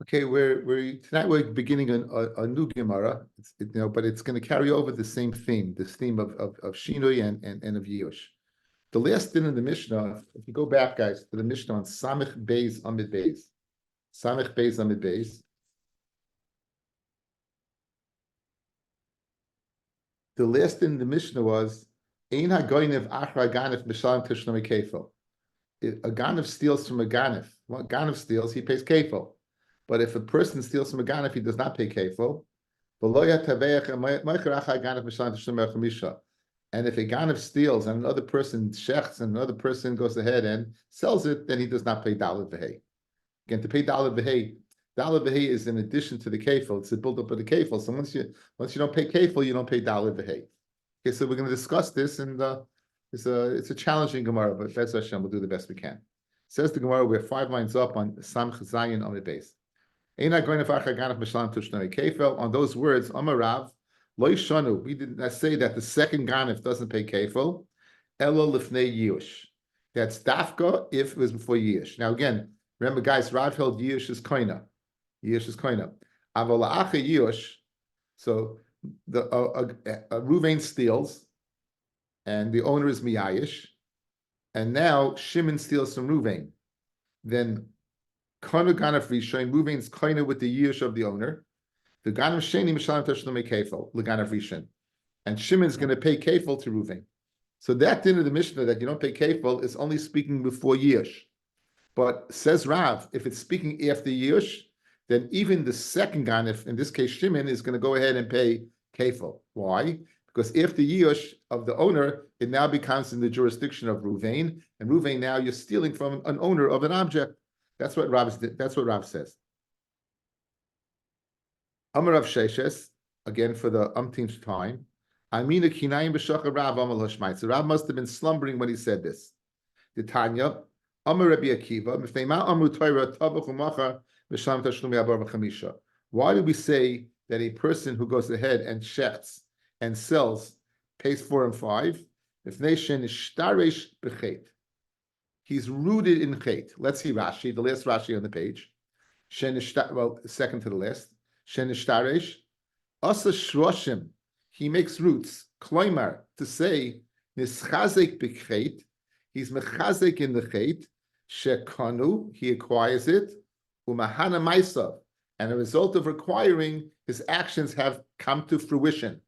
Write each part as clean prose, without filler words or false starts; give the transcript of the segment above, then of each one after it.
Okay, tonight we're beginning a new Gemara. But it's going to carry over the same theme, this theme of Shinui and of Yush. The last din in the Mishnah, if you go back, guys, to the Mishnah on Samich Beis Amid Beis, Samich Beis Amid Beis. The last din in the Mishnah was Ein HaGoynev Achra Ganef Mishalim Tishnami Kefil. If a Ganef steals from a Ganef, what Ganef steals, he pays Kefil. But if a person steals from a ganef, he does not pay kefil. And if a ganef steals and another person shechts and another person goes ahead and sells it, then he does not pay daled v'hei. Again, to pay daled v'hei is in addition to the kefil. It's the build-up of the kefil. So once you don't pay kefil, you don't pay daled v'hei. Okay, so we're going to discuss this, and it's a challenging Gemara, but Bez Hashem, we'll do the best we can. Says the Gemara, we're 5 lines up on Samch Zayin on the base. On those words, Amarav, Loi Shanu, we did not say that the second ganef doesn't pay kefil, Elo Lifnei Yush. That's dafka if it was before Yush. Now again, remember guys, Rav held Yush is koina. Yush is koina. Aval Acha Yush, so the Ruvain steals, and the owner is Miyayish, and now Shimon steals from Ruvain. Then Kanu Ganef Rishon, Ruvain's koina with the Yush of the owner. The Ganef Sheni Mishalim Tashlumei Kefil, the Ganef Rishon. And Shimon's going to pay Kefil to Ruvain. So that din of the Mishnah that you don't pay Kefil is only speaking before Yush. But says Rav, if it's speaking after Yush, then even the second Ganef, in this case Shimon, is going to go ahead and pay Kefil. Why? Because after Yush of the owner, it now becomes in the jurisdiction of Ruvain. And Ruvain, now you're stealing from an owner of an object. That's what Rav says. Amar Rav Sheshes, again for the umpteenth time. Amina kinayim b'shachar Rav amal hashmait. So Rav must have been slumbering when he said this. The Tanya, Amar Rabbi Akiva, mifnei amru Torah tavach umachar b'sham tashlumi abar v'chamisha. Why do we say that a person who goes ahead and shechts and sells pays 4 and 5? Mifnei shen ishtaresh b'chet. He's rooted in Chet. Let's see Rashi, the last Rashi on the page. Second to the last. Shen ishtaresh. Asa shroshim. He makes roots. Kloimar, to say, nischazek b'chet. He's mechazek in the Chet. Shekanu, he acquires it. Umahana maisav. And a result of acquiring, his actions have come to fruition.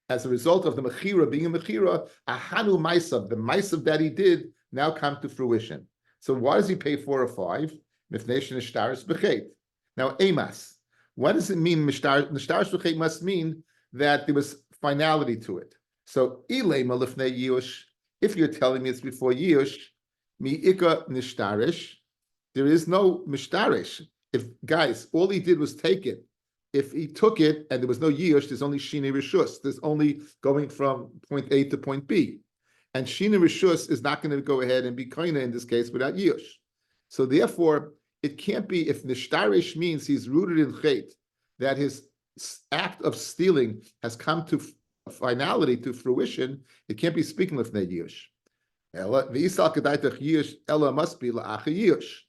As a result of the mechira being a mechira, ahanu maisav, the maisav that he did, now come to fruition. So why does he pay 4 or 5? Mifnei shtaris b'chet. Now, emas. What does it mean? Shtaris b'chet must mean that there was finality to it. So, ilema lifnei yush. If you're telling me it's before yush, mi'ika nishtarish. There is no mishtarish. If guys, all he did was take it. If he took it and there was no yush, there's only shini rishus. There's only going from point A to point B. And Shina Rishus is not going to go ahead and be koina in this case without Yush. So therefore, it can't be, if Nishtarish means he's rooted in Chet, that his act of stealing has come to finality, to fruition, it can't be speaking of Yush. Ella must be La'acha Yush.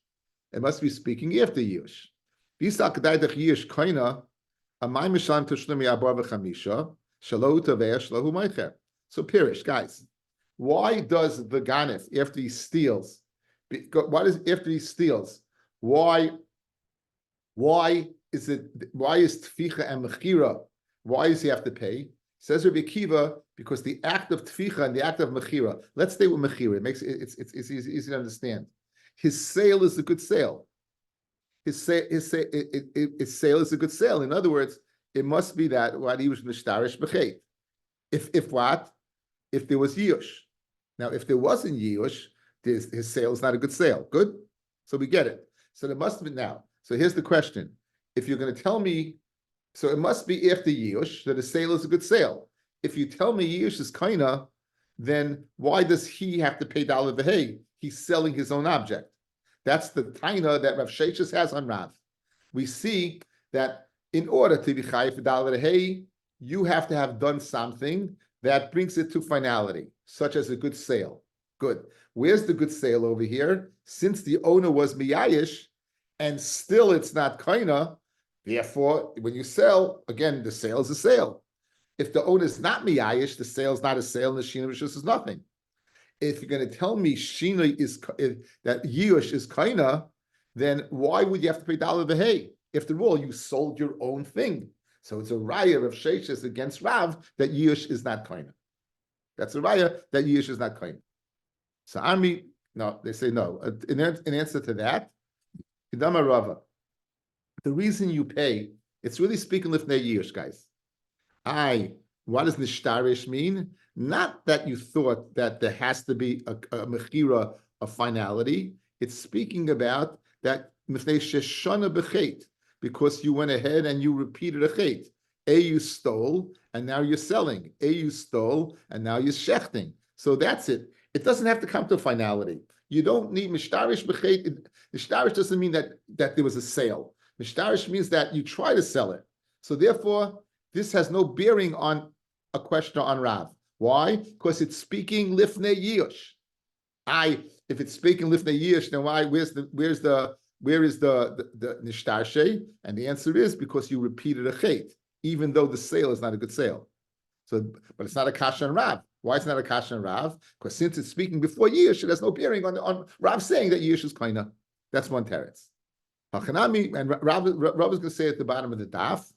It must be speaking after Yush. V'isal Kedaitach Yush koina, Amay Mishalim Tashlumi Abar V'chamisha, Shalohu Taveh Shalohu Meicher. So Pirish, guys. Why does the ganef, after he steals, why is tficha and mechira, why does he have to pay? Says Rabbi Akiva, because the act of tficha and the act of mechira, let's stay with mechira, it makes it's easy to understand. His sale is a good sale. His sale is a good sale. In other words, it must be that what he was mishtarish b'chet. If what? If there was yush. Now, if there wasn't Yush, his sale is not a good sale. Good? So we get it. So there must have been now. So here's the question. If you're going to tell me, so it must be after Yush that a sale is a good sale. If you tell me Yush is kaina, then why does he have to pay daled v'hei? He's selling his own object. That's the taina that Rav Sheshes has on Rav. We see that in order to be chayiv for daled v'hei, you have to have done something that brings it to finality, such as a good sale. Good. Where's the good sale over here? Since the owner was miyayish, and still it's not kaina. Therefore, when you sell, again, the sale is a sale. If the owner is not miyayish, the sale is not a sale, and the shina rishus is nothing. If you're going to tell me shina is that yush is kaina, then why would you have to pay dollar v'hei? After all, you sold your own thing. So it's a raya of Sheshes against Rav that yush is not kaina. That's a raya that yush is not kaina. So Ami, no, they say no. In answer to that, Hidama Rava, the reason you pay, it's really speaking lifnei yush, guys. What does nishtarish mean? Not that you thought that there has to be a mechira of finality. It's speaking about that sheshana bechet, because you went ahead and you repeated a chet. You stole and now you're selling. You stole and now you're shechting. So that's it. It doesn't have to come to finality. You don't need mishtarish bechet. Mishtarish doesn't mean that there was a sale. Mishtarish means that you try to sell it. So therefore, this has no bearing on a question on Rav. Why? Because it's speaking lifnei yush. If it's speaking lifnei yush, then why? Where is the nishtarshe? And the answer is because you repeated a chet, even though the sale is not a good sale. So, but it's not a kasha on Rav. Why it's not a kasha on Rav? Because since it's speaking before yush, it has no bearing on Rav saying that yush is kaina. That's one teretz. Hachanami, and Rav is going to say at the bottom of the daf.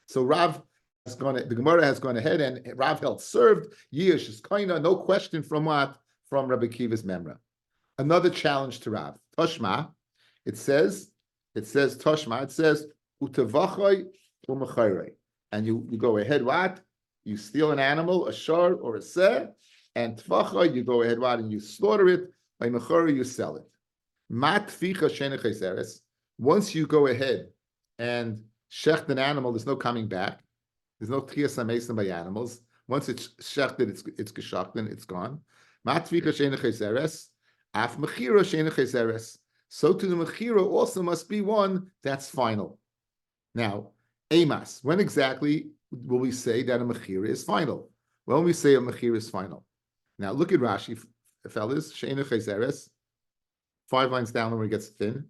So Rav has gone. The Gemara has gone ahead, and Rav held served. Yish is kaina. No question from what? From Rabbi Kiva's memra. Another challenge to Rav. Toshma. It says Toshma. It says utavachai umacharei. And you go ahead. What? You steal an animal, a shar or a seh, and tvachai. You go ahead. What? And you slaughter it. By mecharei, you sell it. Mat ficha shenecheseres. Once you go ahead and shecht an animal, there's no coming back. There's no tchiyas hamesim by animals. Once it's shechted, it's geshachten, it's gone. Matvicha shenecheseres, af mechira shenecheseres. So to the mechira also must be one that's final. Now, emas. When exactly will we say that a mechira is final? When we say a mechira is final. Now look at Rashi, fellas. Shenecheseres. 5 lines down when it gets thin.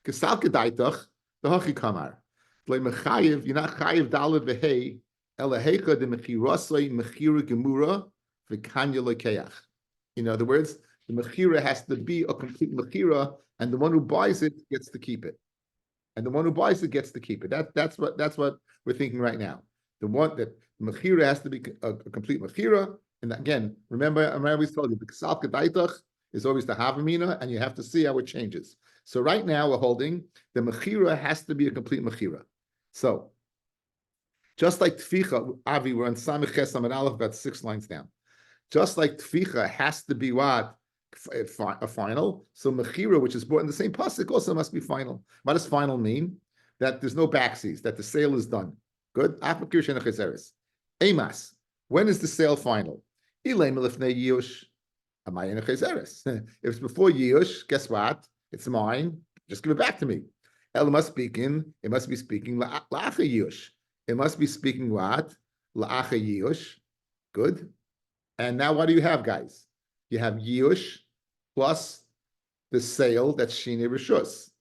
Kesal kedaitach the hachi kamar. You're not chayiv dalad v'hei elahecha de mechirasei mechira gemura v'kanya lekeach. In other words, the mechira has to be a complete mechira, and the one who buys it gets to keep it. And the one who buys it gets to keep it. That's what we're thinking right now. The one that mechira has to be a complete mechira. And again, remember I always told you the kesal kedaitach is always the havamina, and you have to see how it changes. So right now we're holding the mechira has to be a complete mechira. So just like tficha, Avi, we're on Samech Ches Amud Aleph, about 6 lines down. Just like tficha has to be what? A final. So mechira, which is bought in the same pasuk, also must be final. What does final mean? That there's no backseas, that the sale is done. Good? Emas. When is the sale final? If it's before Yush, guess what? It's mine. Just give it back to me. It must be speaking la'acha Yush. It must be speaking what? La'acha Yush. Good. And now what do you have, guys? You have Yush plus the sale that's Shini Rishus.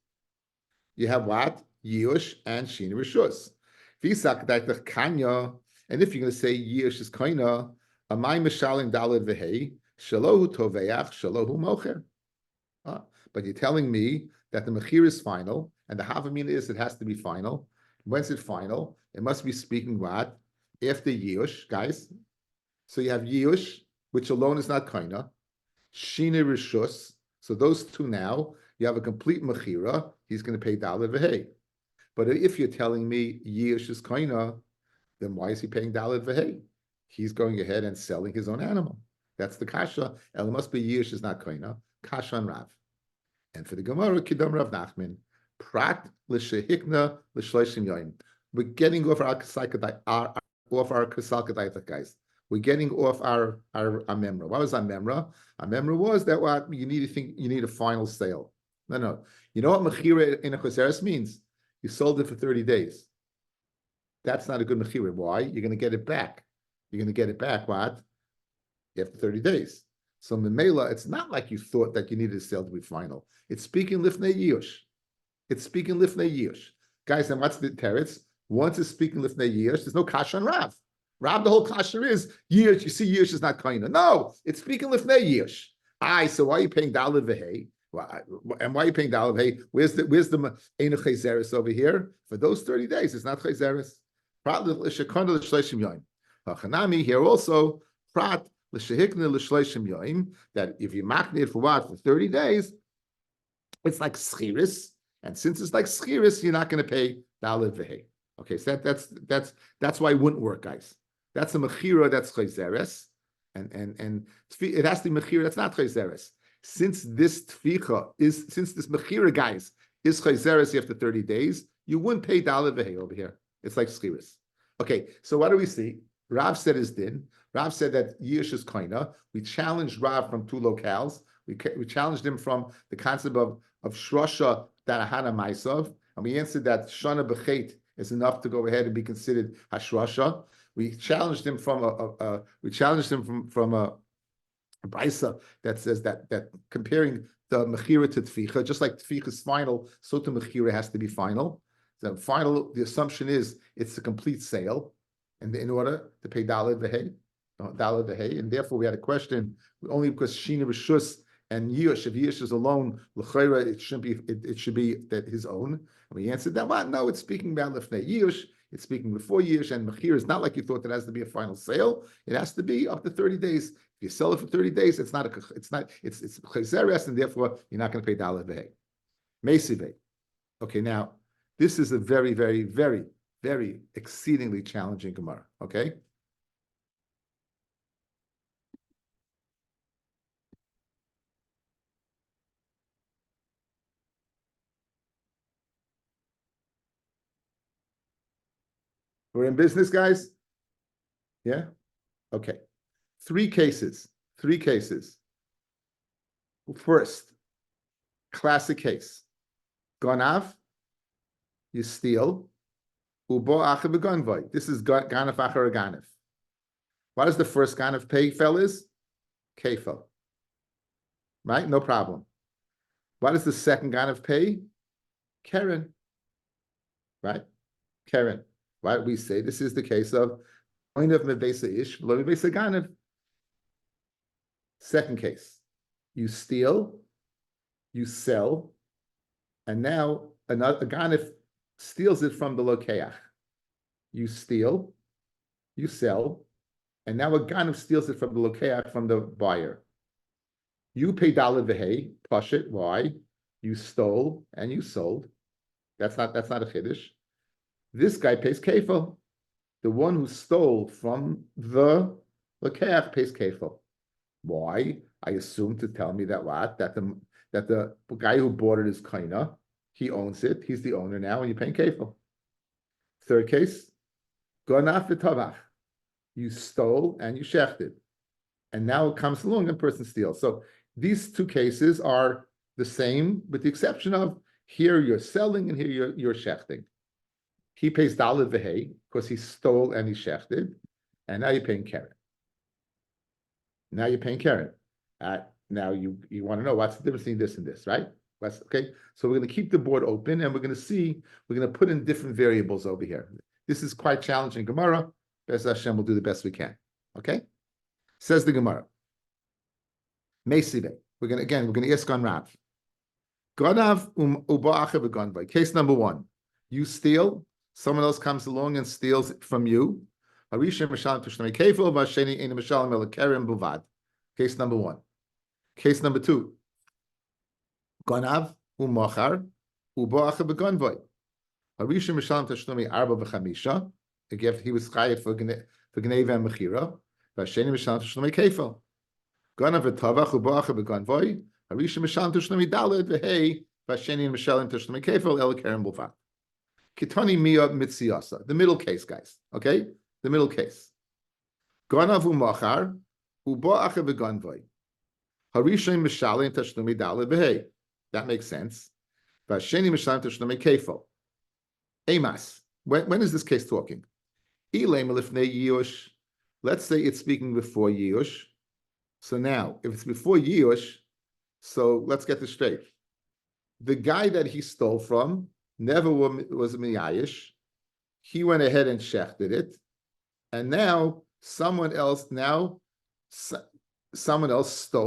You have what? Yush and Shini Rishus. And if you're going to say Yush is kaina, amay mishalim dalad v'hei, Shalohu toveach, shalohu mocher. But you're telling me that the mechir is final, and the havamina is it has to be final. When's it final? It must be speaking what? After Yush, guys. So you have Yush, which alone is not kaina. Shina rishus. So those two now, you have a complete mechira. He's going to pay dalad v'hei. But if you're telling me Yush is kaina, then why is he paying dalad v'hei? He's going ahead and selling his own animal. That's the kasha. El must be Yish is not koina. Kasha and Rav. And for the Gemara, Kidam Rav Nachman, Prat l'shehikna l'shloishim yoyim. We're getting off our kasal guys. We're getting off our memra. What was our memra? Our memra was that what you need a final sale. No. You know what mechira in a choseres means? You sold it for 30 days. That's not a good mechira. Why? You're going to get it back. You're going to get it back. What? After 30 days. So Memela, it's not like you thought that you needed a sale to be final. It's speaking lifnei yush. It's speaking lifnei yush. Guys, and what's the teretz? Once it's speaking lifnei yush, there's no kasha on Rav. Rav, the whole kasha is yush. You see, yush is not kaina. No, it's speaking lifnei yush. So why are you paying daled v'hei? And why are you paying daled v'hei? Where's the ena chayzeres over here for those 30 days? It's not chayzeres. Prat l'shekona l'shleishim yoyim. Hachanami here also prat l'shehikna l'shleishim yoyim, that if you makne it for what, for 30 days, it's like schiris, and since it's like schiris, you're not going to pay daled v'hei. Okay, so that's why it wouldn't work, guys. That's a mechira that's chayzeres, and it has to be mechira that's not chayzeres. Since this mechira, guys, is chayzeres after 30 days, you wouldn't pay daled v'hei over here. It's like schiris. Okay, so what do we see? Rav said his din. Rav said that Yish is koina. We challenged Rav from two locales. We challenged him from the concept of shrosha darahana maisav, and we answered that shana b'chet is enough to go ahead and be considered hashrosha. We challenged him from a brisa that says that comparing the mechira to tficha, just like tficha is final, so to mechira has to be final. The the assumption is it's a complete sale, and in order to pay daled v'hei, and therefore we had a question only because shina b'shus and yush, if yush is alone, l'chayra, it should be that his own. And we answered that, well, no, it's speaking about lifnei yush, it's speaking before yush, and mechir is not like you thought that it has to be a final sale. It has to be up to 30 days. If you sell it for 30 days, it's chayzeres, and therefore you're not going to pay daled v'hei. Meisivei. Okay, now this is a very, very, very, very exceedingly challenging Gemara. Okay. We're in business, guys? Yeah? Okay. Three cases. First, classic case. Ganav, you steal. Ubo acher begonvoi. This is ganef acher ganef. What does the first ganef pay, fellas? Kefel. Right? No problem. What does the second ganef pay? Keren. Right? Keren. Right? We say this is the case of ish, ganef. Second case. You steal, you sell, and now a ganef steals it from the lokeach. You steal, you sell, and now a ganef steals it from the lokeach, from the buyer. You pay daled v'hei, pashit. Why? You stole and you sold. That's not a chiddush. This guy pays kefil. The one who stole from the lokeach pays kefil. Why? I assume to tell me that the guy who bought it is kaina. He owns it. He's the owner now, and you're paying kefil. Third case, gonaf v'tavach. You stole and you shechted, and now it comes along and person steals. So these two cases are the same, with the exception of here you're selling and here you're shechting. He pays daled v'hei because he stole and he shechted, and now you're paying keren. Now you want to know what's the difference between this and this, right? Okay, so we're going to keep the board open, and we're going to put in different variables over here. This is quite challenging Gemara. B'ez Hashem will do the best we can. Okay, says the Gemara. Meisive. We're going to ask on Rav. Ganav uba'acha v'ganvay. Case number one: you steal. Someone else comes along and steals it from you. Case number one. Case number two. Ganav umachar uba'acha v'ganvay. Harishim mishalim tashlumi arba v'chamisha. Again, he was chayav for gneva and mechira. V'asheni mishalim tashlumi kefil. Ganav v'tavach uba'acha v'ganvay. Harishim mishalim tashlumi daled v'hei. V'asheni mishalim tashlumi kefil el keren b'vat. Kitani miya mitziasa. The middle case, guys. Okay, the middle case. Ganav umachar uba'acha v'ganvay. Harishim mishalim tashlumi daled v'hei. That makes sense. V'asheni mishalim tashlumi kefil. Emas. When is this case talking? Let's say it's speaking before Yush. So now, if it's before Yush, so let's get this straight. The guy that he stole from never was Miyayish. He went ahead and shechted it, and now someone else stole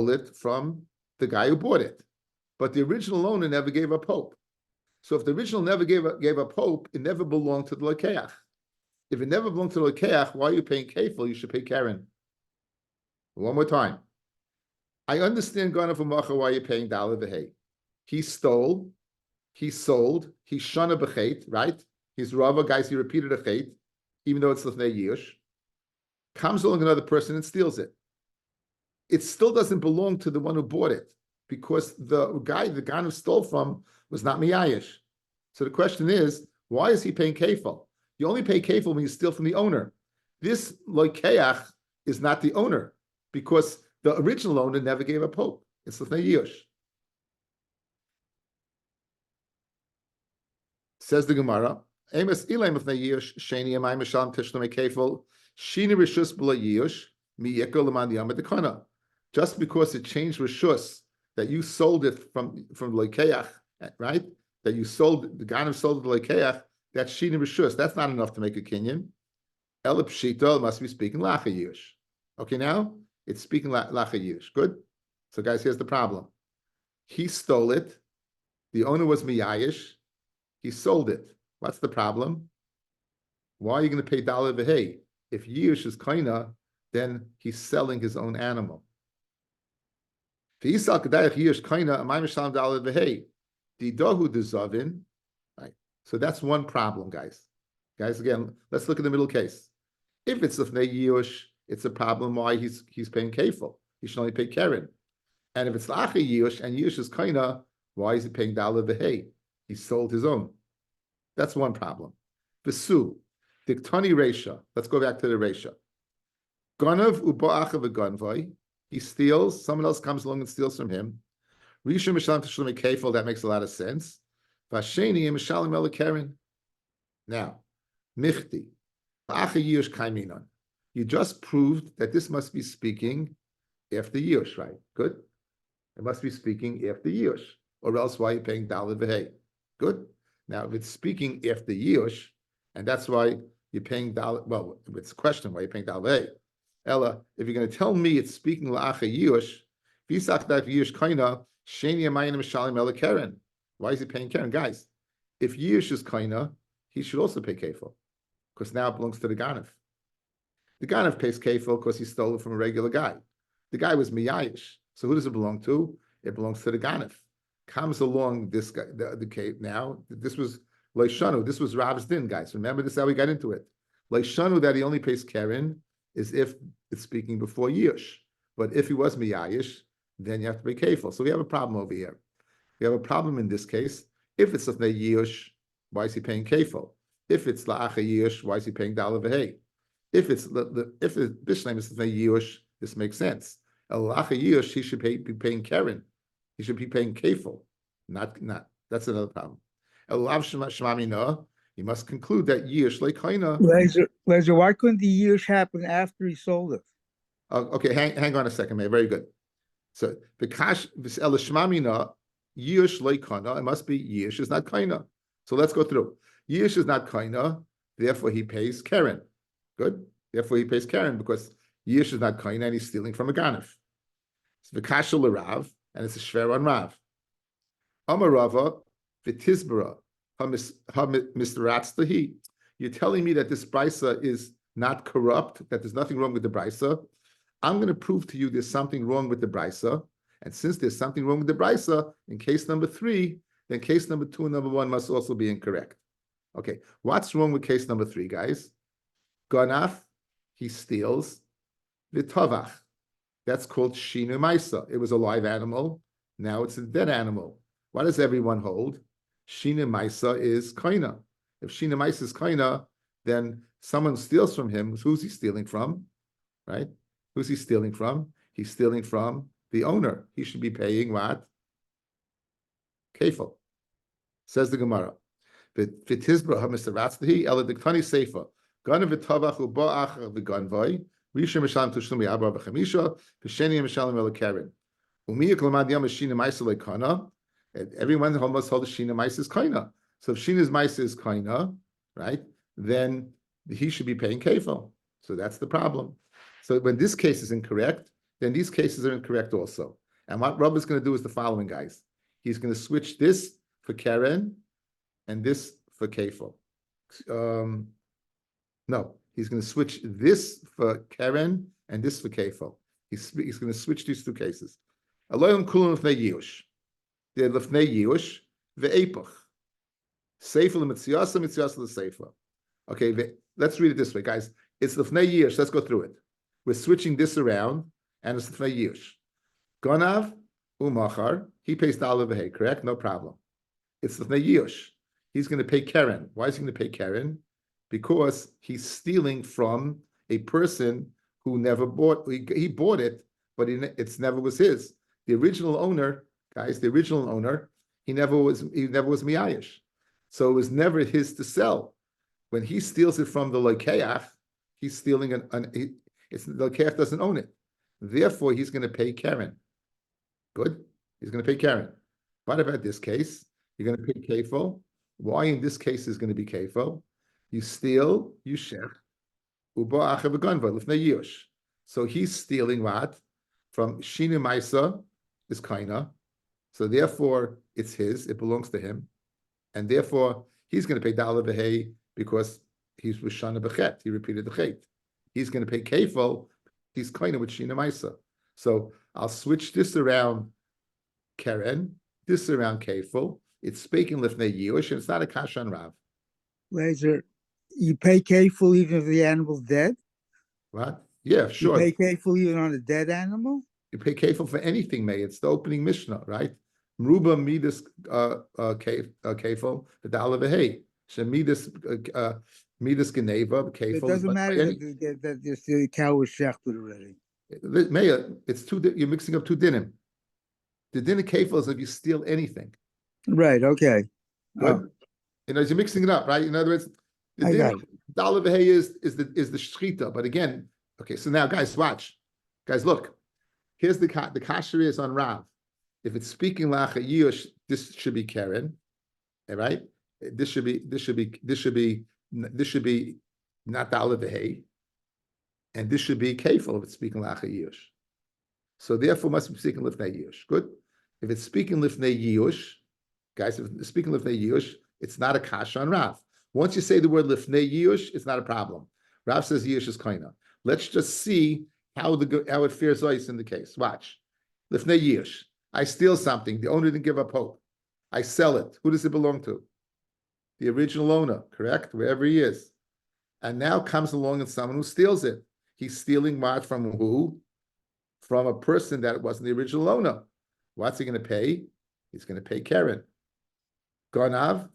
it from the guy who bought it. But the original owner never gave up hope. So if the original never gave up hope, it never belonged to the Lekeach. If it never belonged to the Lekeach, why are you paying kefil? You should pay Karen. One more time. I understand Ganav Umacha why you're paying Daled V'Hei. He stole, he sold, he shana b'chet, right? He's Rava, guys, he repeated a chet, even though it's Lefnei Yush. Comes along another person and steals it. It still doesn't belong to the one who bought it because the guy who stole from was not Miyayish. So the question is, why is he paying kefil? You only pay kefil when you steal from the owner. This loikeach is not the owner because the original owner never gave up hope. It's Lefnei Yush. Says the Gemara, Amos Ilaim of Nayish, Shani Amai Misham Tishlame Kefil, Shini Rishus Bula Yush, Miyeko Laman Yamad Dekana. Just because it changed Rishus, that you sold it from Lekeach, right? That you sold, the Ganav sold the Lekeach, that's Shini Rishus. That's not enough to make a kinyan. Elip Shita must be speaking Lacha Yush. Okay, now it's speaking Lacha Yush. Good? So, guys, here's the problem. He stole it. The owner was Miyayish. He sold it. What's the problem? Why are you going to pay Daled V'Hei? If Yush is Kaina, then he's selling his own animal. Right. So that's one problem, guys. Guys, again, let's look at the middle case. If it's Lefnei Yush, it's a problem why he's paying kefil. He should only pay Karen. And if it's Lacha Yush and Yush is Kaina, why is he paying Daled V'Hei? He sold his own. That's one problem. Besu, Diktani Resha. Let's go back to the Resha. Ganav uba'acha v'ganvai. He steals. Someone else comes along and steals from him. Risha mishalim tishlim kefil. That makes a lot of sense. Vasheni mishalim elakeren. Now, michti acha yush kaiminon. You just proved that this must be speaking after yush, right? Good. It must be speaking after yush, or else why are you paying Daled V'Hei? Good. Now, if it's speaking after yush, and that's why you're paying Daled. Well, it's a question why you're paying Daled V'Hei. Ella, if you're going to tell me it's speaking la'acha yush, v'isach da'if yush kaina, sheni amayim mishalim ela keren. Why is he paying keren? Guys, if yush is kaina, he should also pay kefil, because now it belongs to the ganav. The ganav pays kefil because he stole it from a regular guy. The guy was miyayish, so who does it belong to? It belongs to the ganav. Comes along this guy, the cave now. This was leishanu. This was Rav's din, guys. Remember this? How we got into it. Leishanu that he only pays keren is if it's speaking before Yush. But if he was Miyayish, then you have to be kefil. So we have a problem over here. We have a problem in this case. If it's Lefnei Yush, why is he paying kefil? If it's La'acha Yush, why is he paying Daled V'Hei? If the Bishlem is Lefnei Yush, this makes sense. La'acha Yush, he should be paying keren. He should be paying kefil. Not. That's another problem. Elav Shemamina, you must conclude that Yush leikaina. Lezer, why couldn't the Yush happen after he sold it? Okay, hang on a second, man. Very good. So the kash elishmamina Yush leikaina. It must be Yush is not kaina. So let's go through. Yush is not kaina, therefore he pays Karen. Good. Therefore he pays Karen because Yush is not kaina and he's stealing from a ganif. It's the kashel Rav and it's a shver on Rav. Amarava v'tizbara. You're telling me that this brisa is not corrupt, that there's nothing wrong with the brisa. I'm going to prove to you there's something wrong with the brisa. And since there's something wrong with the brisa, in case number 3, then case number 2 and number 1 must also be incorrect. Okay, what's wrong with case number 3, guys? Ganaf, he steals. V'tovach, that's called shinu maisa. It was a live animal. Now it's a dead animal. What does everyone hold? Shina Maisa is kaina. If Shina Maisa is kaina, then someone steals from him. Who's he stealing from? Right? Who's he stealing from? He's stealing from the owner. He should be paying what? Kefil. Says the Gemara. V'tizbra ha'misaratztehi ela diktani seifa. Ganav v'tavach u'ba'ach v'ganvai Rishon Mishalim Tashlumi Abba B'Chamisha, V'Sheni Mishalim El Karen. Umiyik Lamad Yom Shina Ma'isa Lekana. Everyone must hold the Shina Ma'isa is Kaina. So if Shina's Ma'isa is Kaina, right, then he should be paying kefil. So that's the problem. So when this case is incorrect, then these cases are incorrect also. And what Rabbi is going to do is the following, guys. He's going to switch this for Karen and this for kefil. No, he's going to switch this for Karen and this for kefil. He's going to switch these two cases. Aloyim kulun lefnei yush. They're lefnei yush ve'epach. Seifa l'mitziasa, mitziasa l'seifa. Okay, let's read it this way, guys. It's lefnei yush. Let's go through it. We're switching this around, and it's lefnei yush. Ganav umachar. He pays dollar v'hei. Correct? No problem. It's lefnei yush. He's going to pay Karen. Why is he going to pay Karen? Because he's stealing from a person who never bought. He bought it, but it's never was his. The original owner, guys, he never was miyayish. So it was never his to sell. When he steals it from the lokeach, he's stealing the lokeach doesn't own it. Therefore, he's going to pay Karen. Good. He's going to pay Karen. What about this case? You're going to pay kefil. Why in this case is going to be kefil? You steal, you shech, uba acha v'ganva lifnei yush. So he's stealing what? From Shina Maisa is kaina. So therefore, it's his. It belongs to him. And therefore, he's going to pay dollar v'hei because he's with Shana b'chet. He repeated the chet. He's going to pay kefil. He's kaina with Shina Maisa. So I'll switch this around Karen, this around kefil. It's speaking lifnei yush, and it's not a kashan rav. Laser, you pay kefil even if the animal's dead? What? Yeah, sure. You pay kefil even on a dead animal? You pay kefil for anything, May. It's the opening Mishnah, right? Mruba midas kefil, the dollar v'hei. Shemidas midas geneva kefil. It doesn't matter that the cow was shechted already. May, it's you're mixing up two dinim. The din of kefil is if you steal anything. Right, okay. Good. You're mixing it up, right? In other words, the din dollar v'hei is the shchita. But again, okay, so now guys, watch. Guys, look. Here's the kasher is on Rav. If it's speaking lacha yush, this should be Karen, all right? This should be not dollar v'hei, and this should be kefil if it's speaking lacha yush. So therefore, must be speaking lifnei yush. Good. If it's speaking lifnei yush, guys, if it's speaking lifnei yush, it's not a kasha on Rav. Once you say the word lifnei yush, it's not a problem. Rav says yush is kaina. Let's just see how it fares ice in the case. Watch. Lifnei yush. I steal something. The owner didn't give up hope. I sell it. Who does it belong to? The original owner, correct? Wherever he is. And now comes along and someone who steals it. He's stealing what from who? From a person that wasn't the original owner. What's he going to pay? He's going to pay Karen. Ganav,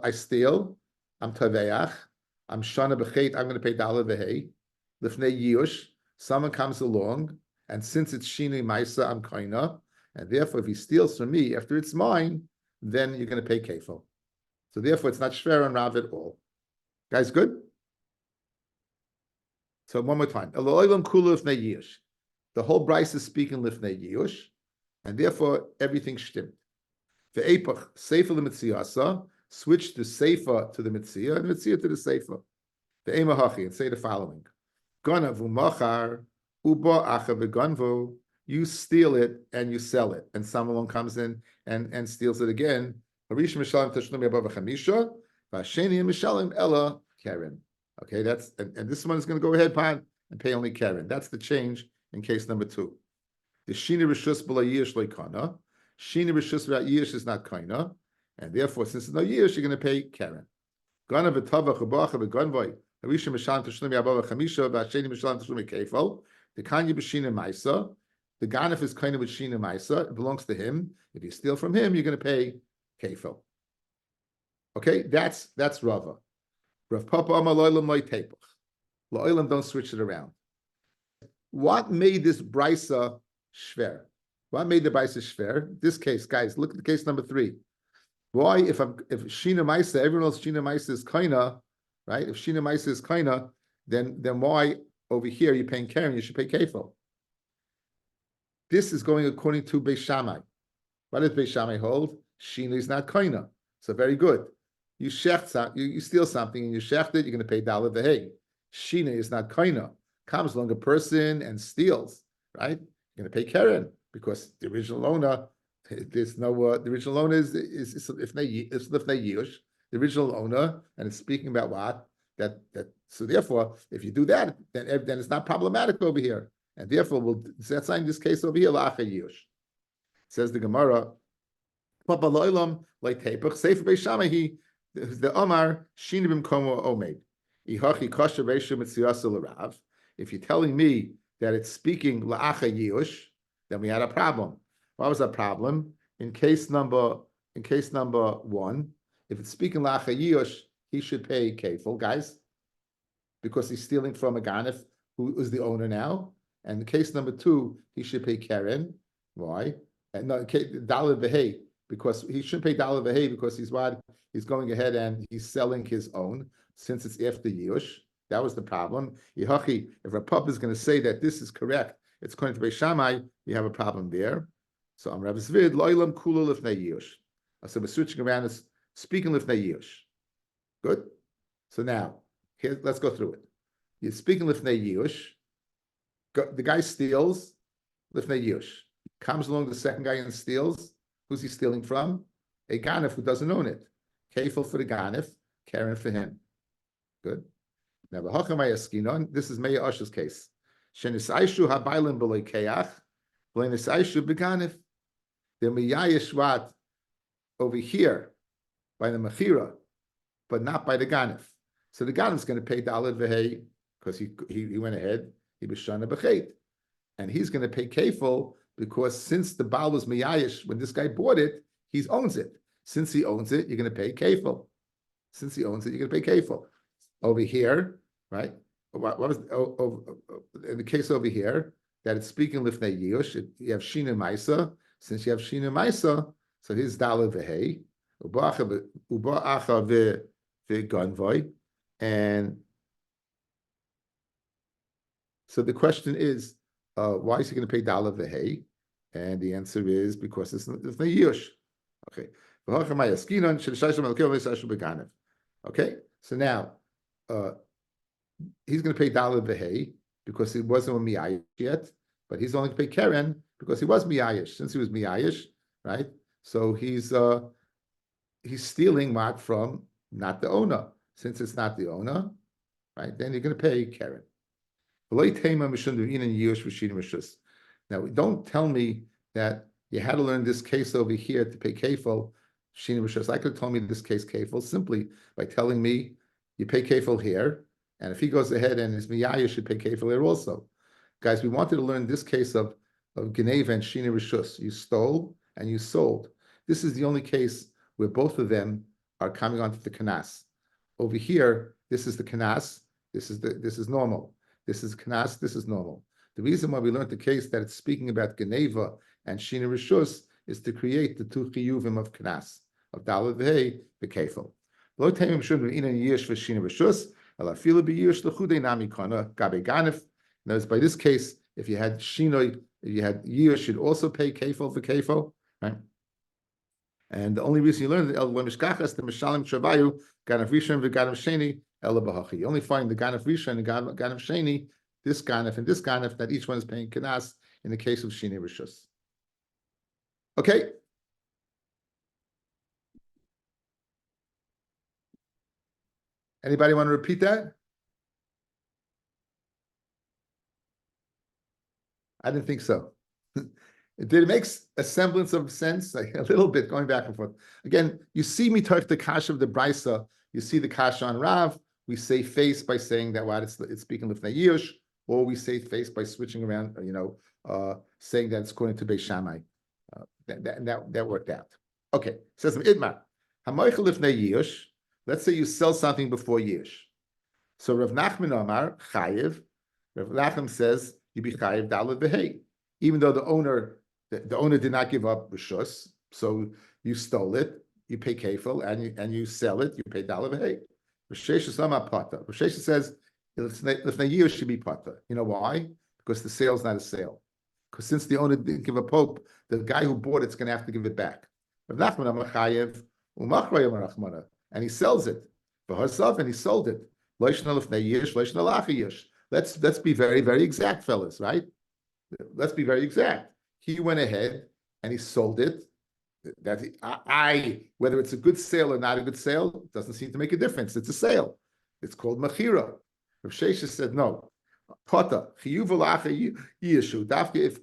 I steal. I'm taveach. I'm shana b'chet. I'm going to pay dollar v'hei. Lifnei yush. Someone comes along, and since it's shini maisa, I'm kaina, and therefore, if he steals from me after it's mine, then you're going to pay kefil. So therefore, it's not shver on Rav at all. Guys, good? So one more time. The whole Bryce is speaking lifnei yush, and therefore everything stimmt. Ve'epach seifa l'mitziasa, switch the seifa to the mitzia and the mitzia to the seifa. Ve'ema hachi, and say the following: Ganavu machar uba acha v'ganvu. You steal it and you sell it, and someone comes in and steals it again. Harish mishalim tashlumi above chamisha, v'asheni mishalim ella Karen. Okay, that's and this one is going to go ahead pan and pay only Karen. That's the change in case number 2. The shini rishus b'la yish loikana. Shini rishus without yish is not kaina, and therefore, since there's no yish, you're going to pay Karen. Gana v'tava chubacha v'ganvoi. Harisha mishalim tashlumi above chamisha, v'asheni mishalim tashlumi kefal. The kanya b'shina ma'isa. The ganif is kind of with shina ma'isa. It belongs to him. If you steal from him, you're going to pay kefal. Okay, that's Rava. Rav Papa Amar Lo'ilam Loi Tepach. Lo'ilam, don't switch it around. What made this brisa shver? What made the brisa shver? This case, guys, look at the case number 3. Why, if Shina Maisa, everyone else Shina Maisa is kaina, right? If Shina Maisa is kaina, then why over here you're paying Karen, you should pay Kefil. This is going according to Beis Shammai. What does Beis Shammai hold? Shina is not koina. So very good. You you steal something and you shecht it, you're going to pay dollar v'hei. Shina is not koina. Comes along a person and steals, right? You're going to pay Karen because the original owner, there's no the original owner is if they yush, the original owner, and it's speaking about what that. So therefore, if you do that, then it's not problematic over here, and therefore that's in this case over here lacha yush. Says the Gemara, Papa loilam like tepach sefer Beis Shammai the Omar shinibim komo omed ihachi kosher reisha mitziyasa l'rav. If you're telling me that it's speaking la'acha yush, then we had a problem. What was that problem? In case number one, if it's speaking la'acha yush, he should pay kefil, guys, because he's stealing from a ganef who is the owner now. And in case number two, he should pay keren. Why? And no, dollar v'hei, because he shouldn't pay dollar v'hei because he's going ahead and he's selling his own since it's after yush. That was the problem. Yihachi, if a pub is going to say that this is correct, it's according to Beis Shammai, we have a problem there. So I'm Rav Zvid, loilam kula lifnei yush. So we're switching around, it's speaking lifnei yush. Good? So now, here, let's go through it. You're speaking lifnei yush. The guy steals lifnei yush. Comes along the second guy and steals. Who's he stealing from? A ganef who doesn't own it. Kefil for the ganef, Karen for him. Good. Now, this is Meya Usher's case. Shenisaishu habaylim b'loy keach, v'lenisaishu b'ganef. The miyayish what over here by the mechira, but not by the ganef. So the ganef is going to pay dollar v'hei because he went ahead. He was shana b'chet, and he's going to pay kefil because since the baal was miyayish when this guy bought it, he owns it. Since he owns it, you're going to pay kefil. Since he owns it, you're going to pay kefil. Over here, right? What was in the case over here that it's speaking lifnei yush? You have shina maisa. Since you have shina maisa, so his dollar v'hei uba'acha v'ganvoi, and so the question is, why is he going to pay dollar v'hei? And the answer is because it's lifnei yush. Okay. Okay. So now. He's going to pay dollar v'hei because he wasn't a miyayish yet, but he's only to pay keren because he was miyayish. Since he was miyayish, right? So he's stealing mark from not the owner. Since it's not the owner, right? Then you're going to pay keren. Now, don't tell me that you had to learn this case over here to pay kefil. I could have told me this case kefil simply by telling me you pay kefil here. And if he goes ahead and his miyaya should pay kefil here also. Guys, we wanted to learn this case of Geneva and Shina Rishus. You stole and you sold. This is the only case where both of them are coming onto the kanas. Over here, this is the kanas. This is normal. This is kanas. This is normal. The reason why we learned the case that it's speaking about Geneva and Shina Rishus is to create the two chiyuvim of kanas of dalad v'hei v'kefil. Lo teimim shun v'ina yish v'shina Rishus. Notice by this case, if you had Shinoi, if you had Yish, should also pay Kefil for Kefil, right? And the only reason you learn El Mishkachas the Mishalim Shavayu, Ganav Rishon v'Ganav Sheni, El Bahachi. You only find the Ganav Rishon and Ganav Sheni, this Ganav and this Ganav, that each one is paying Kanas in the case of Shini Rishus. Okay. Anybody want to repeat that? I didn't think so. It makes a semblance of sense, like a little bit going back and forth. Again, you see me touch the kasha of the brisa. You see the kasha on Rav. We say face by saying that what it's speaking lifnei yush, or we say face by switching around, saying that it's according to Beis Shammai. That worked out. Okay, it says Idmar, hamoichel lifnei yush. Let's say you sell something before Yish. So Rav Nachman Omar, Chayiv, Rav Nachman says, you be Chayiv Dalad V'hei. Even though the owner did not give up Rishus, so you stole it, you pay Kefil, and you sell it, you pay Dalad V'hei. Rishesha Sama Pata. Rishesha says, Lifnei years should be pata. You know why? Because the sale's not a sale. Because since the owner didn't give a pope, the guy who bought it's going to have to give it back. And he sells it. And he sold it. Let's be very, very exact, fellas, right? Let's be very exact. He went ahead and he sold it. Whether it's a good sale or not a good sale, doesn't seem to make a difference. It's a sale. It's called machira. Rav Sheshes said no. Pata chiyuv yishu dafka if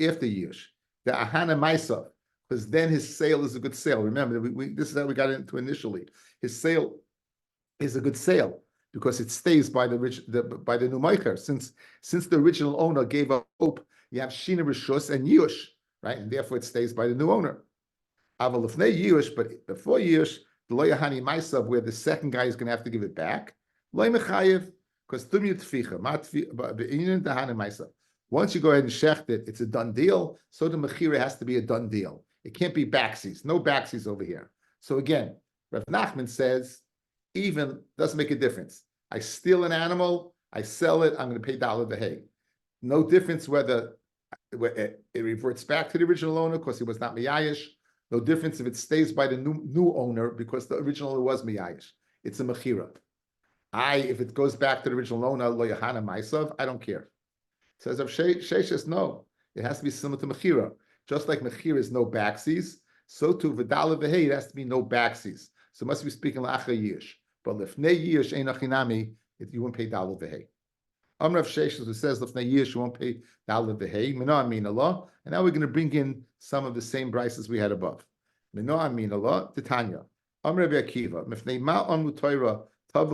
after yish the ahana ma'isa, because then his sale is a good sale. Remember, this is how we got into initially. His sale is a good sale because it stays by the new meicher. Since the original owner gave up hope, you have shina rishus and yush, right, and therefore it stays by the new owner. Aval lifnei yush, but before yush, the lo yahani ma'isa, where the second guy is going to have to give it back, lo mechayev. Because once you go ahead and shecht it, it's a done deal. So the mechira has to be a done deal. It can't be backsies. No backsies over here. So again, Rav Nachman says, even doesn't make a difference. I steal an animal, I sell it, I'm going to pay dollar the hay. No difference whether it reverts back to the original owner because he was not miyayish. No difference if it stays by the new owner because the original owner was miyayish. It's a mechira. If it goes back to the original owner, lo yahana ma'asav, I don't care. Says of Sheshes, no. It has to be similar to Mechira. Just like Mechira is no backsies, so too Vidala Vehei, it has to be no backsies. So it must be speaking La'acha Yish. But Lifnei Yish Ein Achinami, you won't pay Dala Vehei. Amrav Sheshes, who says Lifnei Yish, you won't pay Dala Vehei. Mino Amin Allah. And now we're going to bring in some of the same brises we had above. Mino Amin Allah, Titania. Amrav Akiva, Mifnei Ma'on Mutoira, and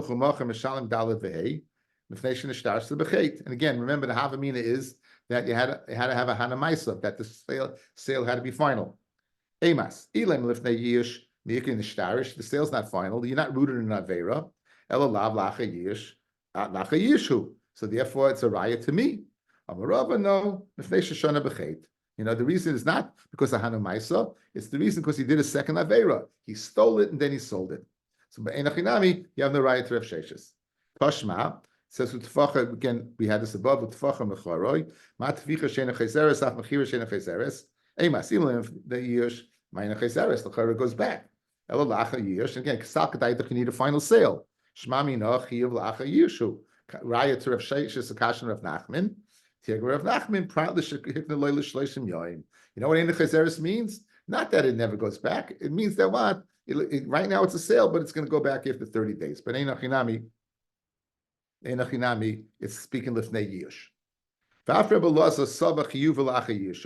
again, remember the Havamina is that you had to have a Hanamaisa, that the sale had to be final. Emas, the sale's not final, you're not rooted in Avera, so therefore it's a riot to me. Amarava, no, you know, the reason is not because of Hanamaisa, it's the reason because he did a second Avera. He stole it and then he sold it. So by Enachinami, you have no right to Rav Sheshes. Toshma says with Tfacha, again, we had this above with Tfacha Mecharoi, Ma Tficha Shena Chezeres, Af Mechira Shena Chezeres, Ema Simulim, the Yish, Mayna Chezeres, the Chara goes back. Ela Lacha Yish, again, Ksak Daita can need a final sale. Shmami no Chiyav Lacha Yishu. Raya to Rav Sheshes, Akashan Rav Nachman, Tiago Rav Nachman, proudly Shekikna Loila Shloshim Yoim. You know what Ena Chezeres means? Not that it never goes back. It means that what? Right now it's a sale, but it's going to go back after 30 days. But Einachinami, it's speaking Lifnei Yish.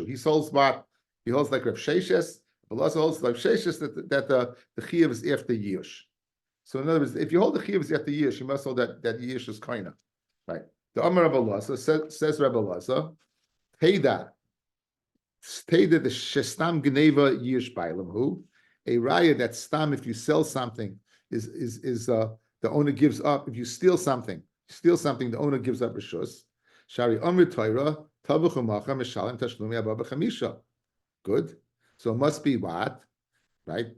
He holds what? He holds like Rav Sheshes. Belasa holds like Sheshes that the Chiyuv is after Yish. So in other words, if you hold the Chiyuv is after Yish, you must hold that Yish is Kaina. Right. The Amar Rabbi Belasa says Rabbi Belasa, pay that the Shestam Geneva Yish Bailam who. A raya that stam, if you sell something, is the owner gives up. If you steal something, the owner gives up rishus. Shari Amr Torah tavuchumacha mishalim tashlumi abba chamisha. Good. So it must be what, right?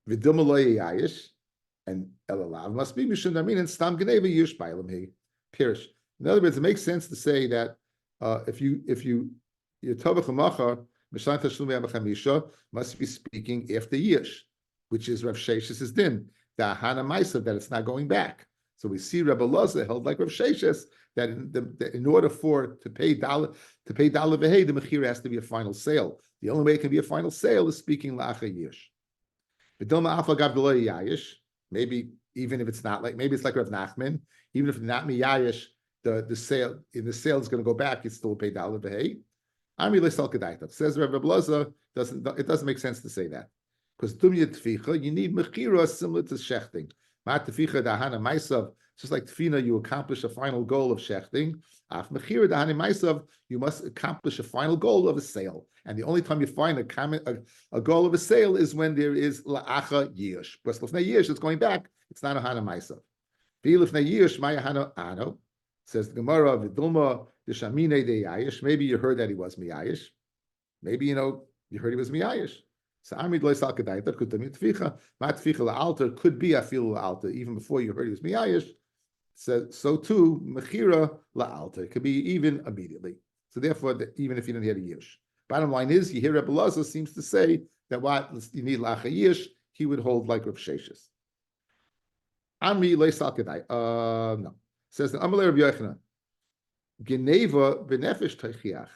Vidumaloy yayish and elalav must be mishum damin and stam geneva yish bailam he pirish. In other words, it makes sense to say that if you your tavuchumacha must be speaking after Yish, which is Rav Sheshes' din, the Hana Maisa, that it's not going back. So we see Rabbi Loza held like Rav Sheshes that in order to pay Dala Vehei, the Mechira has to be a final sale. The only way it can be a final sale is speaking La'acha Yish. Maybe even if it's not like, maybe it's like Rav Nachman, even if not Miyayish, the sale is going to go back, it's still pay Dala Vehei. Says Rabbi Blaza, it doesn't make sense to say that. Because you need mechira similar to shechting. Just like tefina, you accomplish a final goal of shechting. Af mechira dahana maisav, you must accomplish a final goal of a sale. And the only time you find a goal of a sale is when there is la'acha yish. Because lefnei yish, it's going back. It's not a hana maisav. V'lefnei yish maya hana ano. Says the Gemara v'dulma. Maybe you heard that he was miyayish. Maybe you heard he was miyayish. So Amid loisal kedaita could be tficha. Mat tficha la'alter could be afil la'alter even before you heard he was miyayish. says so too. Mechira la'alta. It could be even immediately. So therefore, even if you didn't hear the yish. Bottom line is, you hear Rebbe Lazar seems to say that what you need lacha yish, he would hold like Rav Sheshes. Amri leisal kedai. No. Says the Amalei Rabbi Yochanan. Geneva benefesh teichiach.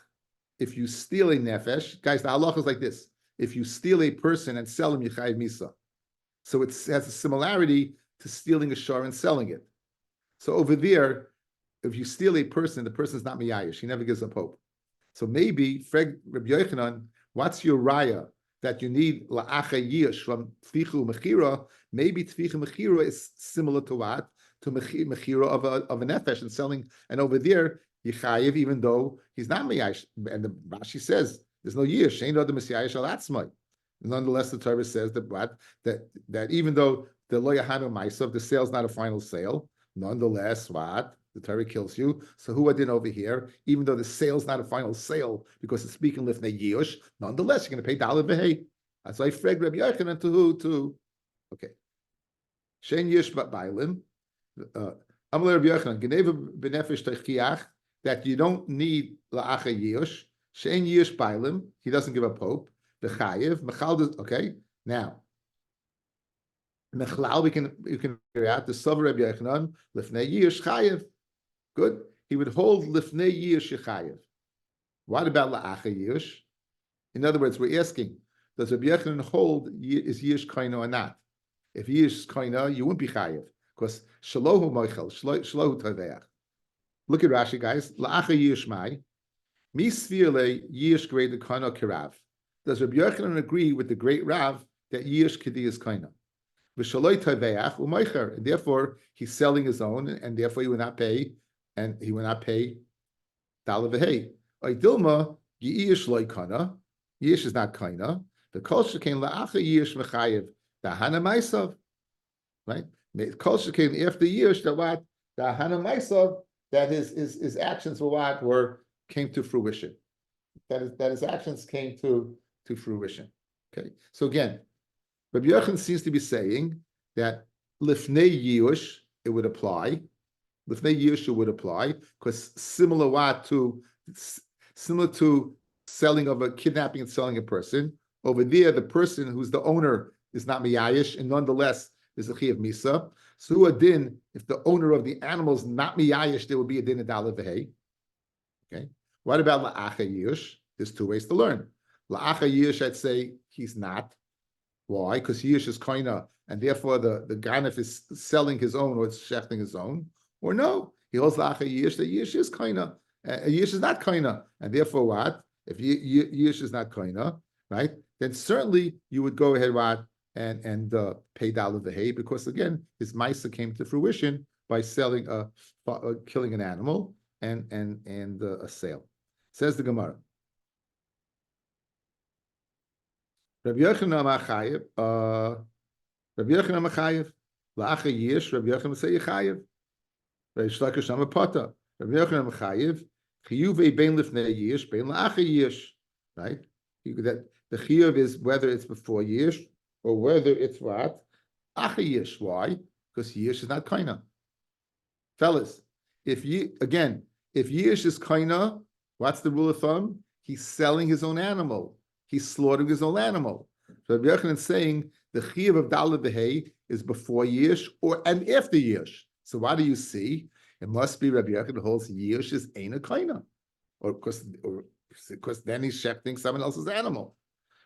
If you steal a nefesh, guys, the halacha is like this: if you steal a person and sell him, you chayiv misa. So it has a similarity to stealing a shor and selling it. So over there, if you steal a person, the person's not miyayish; he never gives up hope. So maybe, Freg Rabbi Yochanan, what's your raya that you need la'acha yish from tfichu mechira? Maybe tfichu mechira is similar to what? To mechira of a nefesh and selling, and over there yichayev, even though he's not miyayish. And the Rashi says there's no yish. Ain't other miyayish al atzmai. Nonetheless, the Torah says that even though the lo yahanu ma'asav, the sale's not a final sale. Nonetheless, what? The Torah kills you. So who I did over here, even though the sale's not a final sale because it's speaking lifnei yish, nonetheless you're going to pay dollar v'hei. So I frag Rabbi Yochanan to who? To okay. Shein yish ba'ailim. Amalei Rabbi Yochanan geneva b'nefesh teichiach, that you don't need la'acha yish. Shein yish ba'ailim. He doesn't give up hope. The chayiv mechal. Okay, now. Mechlal, we can figure out the Savar Rabbi Yochanan lifnei yish chayiv. Good. He would hold lifnei yish chayiv. What about la'acha yish? In other words, we're asking, does Rabbi Yochanan hold is yish kaina or not? If yish kaina, you wouldn't be chayiv because shalohu moichel shalohu taveach. Look at Rashi, guys. La'acha yish mai misvirle yish greater kaina kirav. Does Rabbi Yochanan agree with the great Rav that yish kedi is kaina? And therefore he's selling his own, and therefore he will not pay, and he will not pay dollar v'hei. Dilma yish loy kana, yish is not kana. The kol shekain la'acha yish mechayev dahana ma'asav, right? Kol shekain after yish that what dahana ma'asav, that his actions were came to fruition. That his actions came to fruition. Okay, so again. Rabbi Yochanan seems to be saying that lifnei yish it would apply. Lifnei yish it would apply because similar to selling of a kidnapping and selling a person. Over there, the person who's the owner is not miyayish, and nonetheless is a chi of misa. So a din, if the owner of the animal is not miyayish, there would be a din of dalad v'hei. Okay. What about la'acha yish? There's two ways to learn. La'acha yish, I'd say he's not. Why? Because yish is kaina, and therefore the ganef is selling his own or it's shechting his own. Or no, he holds la'acha yish that yish is kaina. Yish is not kaina, and therefore what? If yish is not kaina, right? Then certainly you would go ahead and pay dollar v'hei because again his ma'isa came to fruition by selling killing an animal and a sale. Says the Gemara. Rabbi Yochanan Machayev, Rabbi Yochanan Machayev, la'acha yish, Rabbi Yochanan say Yechayev. Rabbi Shlakish Nama Pata, Rabbi Yochanan Machayev, chiyuvei bein lifnei yish, bein la'acha yish, right? That the chiyuv is whether it's before yish or whether it's what? Acha yish. Why? Because yish is not kaina. Fellas, if yish is kaina, what's the rule of thumb? He's selling his own animal. He's slaughtering his own animal. So Rabbi Yochanan is saying the chiyuv of dalad v'hei is before yish and after yish. So what do you see? It must be Rabbi Yochanan holds yish is ain't a kaina, or because then he's shechting someone else's animal.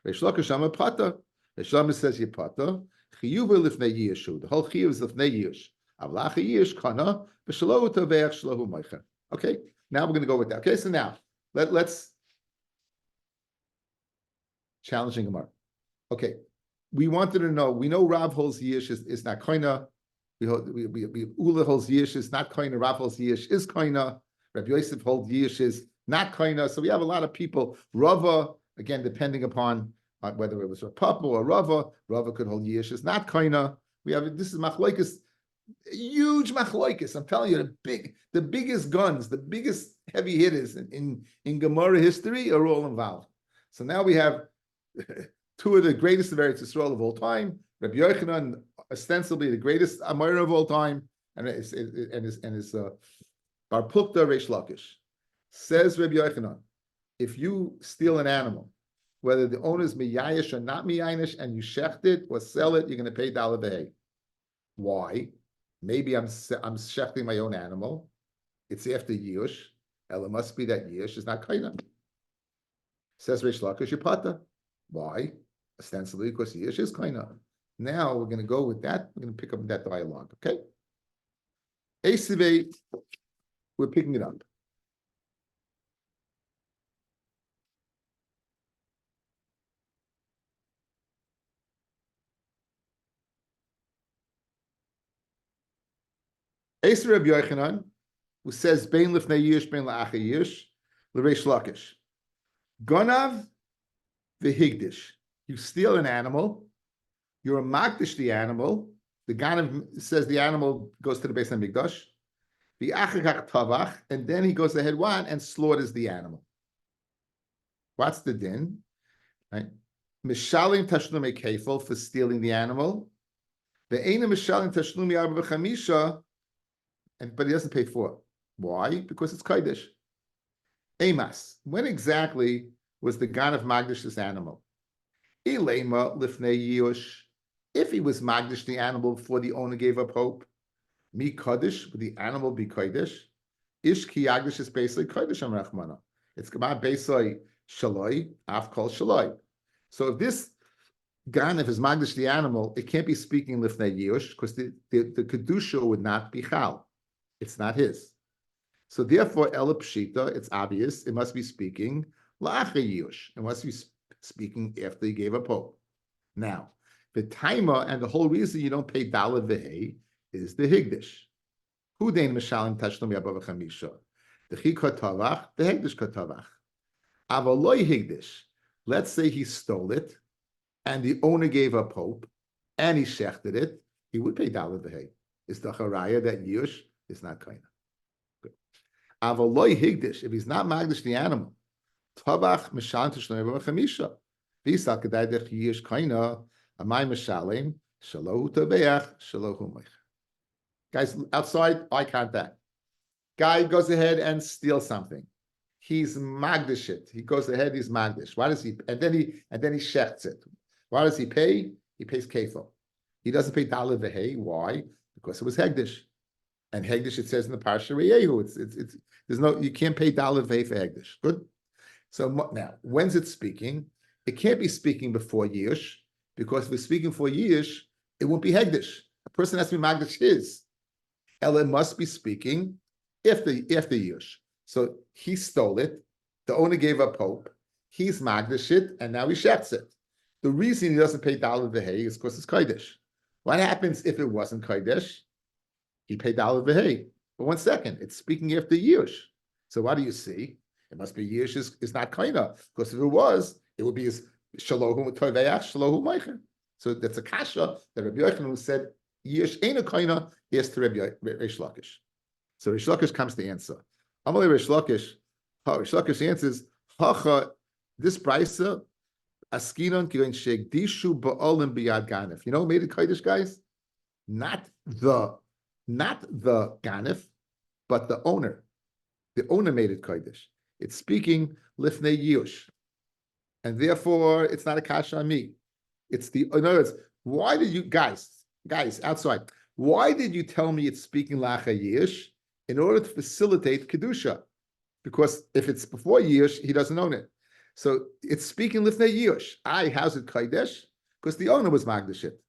Reish Lakish Ama Pata. Reish Lakish says Yipata chiyuv lifnei yishu. The whole chiyuv is lifnei yish. Avlacha yish kana b'shalohu taveach shalohu meicher. Okay, now we're going to go with that. Okay, so now let's. Challenging Gemara. Okay, we wanted to know. We know Rav holds yish is not koina. Ula holds yish is not koina. Rav holds yish is koina. Rabbi Yosef holds yish is not koina. So we have a lot of people. Rava again, depending upon whether it was a papa or Rava. Rava could hold yish is not koina. We have this is machlokes, huge machlokes. I'm telling you, the biggest guns, the biggest heavy hitters in Gemara history are all involved. So now we have two of the greatest of Eretz Yisrael of all time, Rabbi Yochanan, ostensibly the greatest Amora of all time, and his Bar Plukta Reish Lakish. Says Rabbi Yochanan, if you steal an animal, whether the owner is miyayish or not miyayish, and you shecht it or sell it, you're going to pay dollar behay. Why? Maybe I'm shechting my own animal. It's after Yush. It must be that Yush is not kaina. Says Reish Lakish, Yipata. Why? Ostensibly because Yush is kaina. Now we're going to go with that. We're going to pick up that dialogue. Okay. Esive, we're picking it up. Eser Rabbi Yochanan, who says bein lifnei yish, bein la'achar yish, l'reish lakish. Gonav v'higdish. You steal an animal, you're a magdish the animal. The Ganav says the animal goes to the Beis Hamikdash. The achar tavach, and then he goes ahead and slaughters the animal. What's the din? Right? Mishalim tashlumei kefil for stealing the animal. The ena mishalim tashlumi arba v'chamisha. But he doesn't pay for it. Why? Because it's Kaidish. Emas. When exactly was the Ganav Magdish this animal? Ilema lifnei yush. If he was Magdish the animal before the owner gave up hope, mi Kaddish, would the animal be Kaidish? Ish ki yagdish is basically Kaidish am Rachmana. It's Gama basically Shaloi, af kol Shaloi. So if this Ganav is Magdish the animal, it can't be speaking lifnei yush because the Kedusha would not be Chal. It's not his. So therefore, El Pshita, it's obvious, it must be speaking La'achar Yush. It must be speaking after he gave up hope. Now, the timer and the whole reason you don't pay Dalad V'hei is the Higdish. Who dein Mishalim Tashlum Yabav Chamisha? The Chi Kotavach, the Higdish Kotavach. Avaloi Higdish. Let's say he stole it and the owner gave up hope and he shechted it, he would pay Dalad V'hei. Is the Haraya that Yush is not kaina. Avaloi higdish, if he's not magdish the animal, tabach mishalim tishloim b'chamisha. V'yisal kedai dech yish kaina, amay mishalim, shalohu taveach, shalohu meich. Guys, outside, eye contact. Guy goes ahead and steals something. He's magdish it. He goes ahead, he's magdish. Why does he, and then he shechts it. Why does he pay? He pays kefil. He doesn't pay dalad v'hei. Why? Because it was hegdish. And Hegdish, it says in the Parsha Reyehu, it's there's no, you can't pay Dalad Vei for Hegdish. Good. So now, when's it speaking? It can't be speaking before Yish, because if it's speaking for Yish, it won't be Hegdish. A person has to be Magdish his. Ella must be speaking after Yish. So he stole it. The owner gave up hope. He's Magdish it, and now he shefts it. The reason he doesn't pay Dalad Vei is because it's Kodesh. What happens if it wasn't Kodesh? He paid Dalad V'hei. But 1 second, it's speaking after Yush. So what do you see? It must be Yush is not kaina, because if it was, it would be as Shalohu Toveach, Shalohu Meicher. So that's a kasha that Rabbi Yochanan who said Yush ain't a kaina, is to Rabbi Reish Lakish. So Reish Lakish comes to answer. Amalei Reish Lakish answers, Hacha, this brisa, Askinon Kirin Shegdishu Ba'olim Biyad Ganef. You know what made it Kodesh, guys? Not the Ganef, but the owner. The owner made it Kodesh. It's speaking Lifnei Yush. And therefore, it's not a kasha on me. It's in other words, why did you, guys, outside, why did you tell me it's speaking La'achar Yush in order to facilitate Kedusha? Because if it's before Yush, he doesn't own it. So it's speaking Lifnei Yush. How's it Kodesh? Because the owner was Magdish it.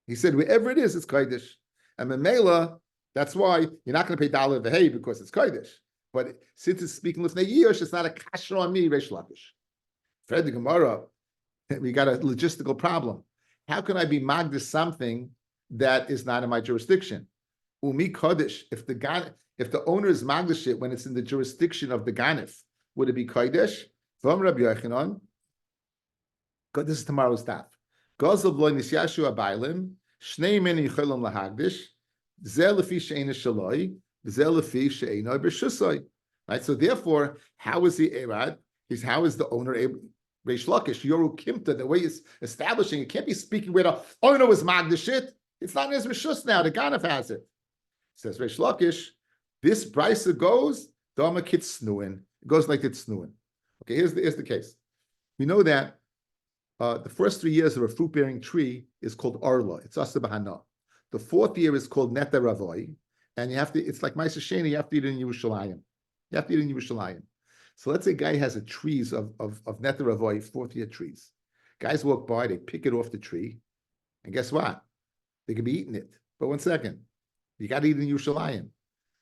He said, wherever it is, it's Kodesh. And Memela, that's why you're not going to pay Dalad V'hei because it's Kodesh. But since it's speaking Lifnei Yush, it's not a kasha on me, Reish Lakish. Fred the Gemara, we got a logistical problem. How can I be Magdish something that is not in my jurisdiction? Umi Kodesh, if the owner is Magdish it when it's in the jurisdiction of the Ganef, would it be Kodesh? From Rabbi Yochanan, this is tomorrow's daf. Gozav lo nisyashu abaylim, shnei men yicholim lahagdish, zeh lefi she'ena shaloi, zeh lefi she'ena b'shusoi. Right. So therefore, how is he erad? How is the owner able? Reish Lakish, Yoru Kimta, the way he's establishing, it can't be speaking where the owner was magdish it. It's not in his rishus now. The Ganef has it. Says Reish Lakish, this brisa goes, Dama kit snuin. It goes like it's snuin. Okay, here's the case. We know that the first 3 years of a fruit-bearing tree is called Arla. It's Asa Bahana. The 4th year is called Neta Ravoi. And you have to, it's like Maisa Sheni, you have to eat it in Yerushalayim. You have to eat it in Yerushalayim. So let's say a guy has a trees of Neta Ravoi, 4th year trees. Guys walk by, they pick it off the tree. And guess what? They could be eating it. But 1 second, you got to eat it in Yerushalayim.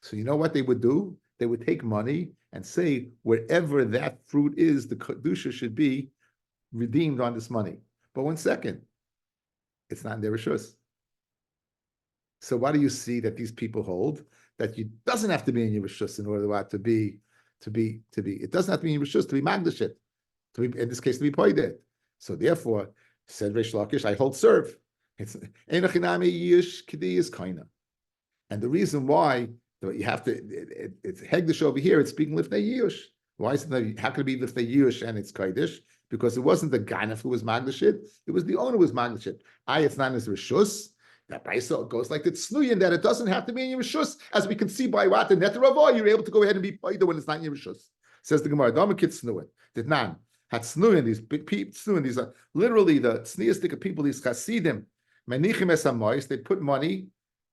So you know what they would do? They would take money and say, wherever that fruit is, the Kedusha should be redeemed on this money. But 1 second, it's not in their Rishus. So why do you see that these people hold that you doesn't have to be in your Rishus in order to be, it doesn't have to be in your Rishus to be Magdashit, to be, in this case, to be Poidet. So therefore, said Reish Lakish, I hold serve. It's Einachinami Yish Kidi is Kaina. And the reason why you have to, it's Hegdish over here, it's speaking Lifnei Yush. Why is it, how could it be Lifnei Yush and it's Kaidish? Because it wasn't the Ganef who was Magdashit, it was the owner who was Magdashit. It's not in his Rishus. That Brisa goes like the Tznuyin, that it doesn't have to be in your Rishus. As we can see by what the Neter Avoy, you're able to go ahead and be Paida when it's not in your Rishus. Says the Gemara, Damakit Tznuyin. Did nan. Had Tznuyin, these big people, Tznuyin, these are literally the tzniistic of people, these Chasidim, Menichim Esamois, they put money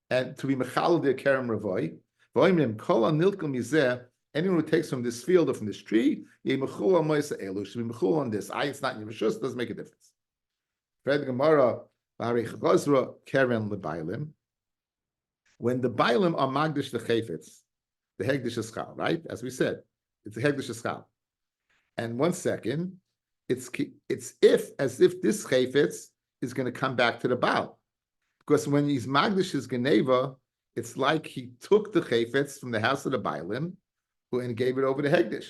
and to be Mechal their Kerem Ravoy. Voimim, Kol Nilkel Mizeh, anyone who takes from this field or from this tree, Yemechul Amoisa Elu, should be Mechul on this. It's not in your Rishus, doesn't make a difference. Fred Gemara, when the Bailim are Magdish the Chayfetz, the Hegdish Eschal, right? As we said, it's the Hegdish Eschal. And 1 second, it's as if this Chayfetz is going to come back to the Baal. Because when he's Magdish his Geneva, it's like he took the Chayfetz from the house of the Bailim and gave it over to Hegdish.